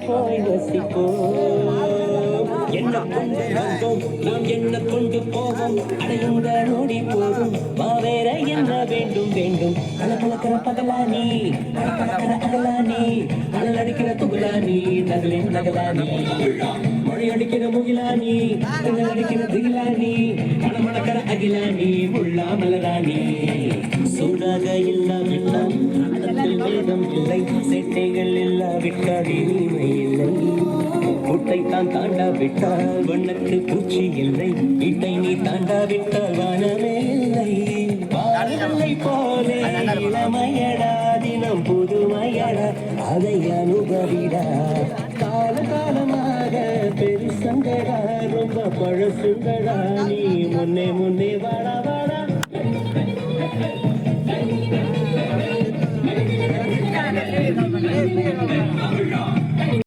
போய் வசிப்போம். என்ன கொண்டு வந்தோம் நாம் என்ன கொண்டு போவோம் அடையுங்க நோடி போதும் வேற என்ன வேண்டும் வேண்டும் கலக்கலக்கிற பகலானி கலக்கலக்கிற அகலானி அனல் அடிக்கிற துகலானி நகலின் நகலானி மொழி அடிக்கிற முகிலானி அனல் அடிக்கிற திகிலானி மணமணக்கிற அகிலானி முள்ளா மலராணி சூடாக இல்லாவிட்டால் அதத்தில் வேதம் இல்லை சேட்டைகள் இல்லாவிட்டால் இனிமை இல்லை கூட்டை தான் தாண்டாவிட்டால் வண்ணத்து பூச்சி இல்லை வீட்டை நீ தாண்டாவிட்டால் வானமே இல்லை வானலை போலே இளமையடா தினம் புதுமையடா அதை அனுபவிடா கால காலமாக பெருசங்கடா ரொம்ப பழசுங்கடா நீ முன்னே முன்னே வாழவா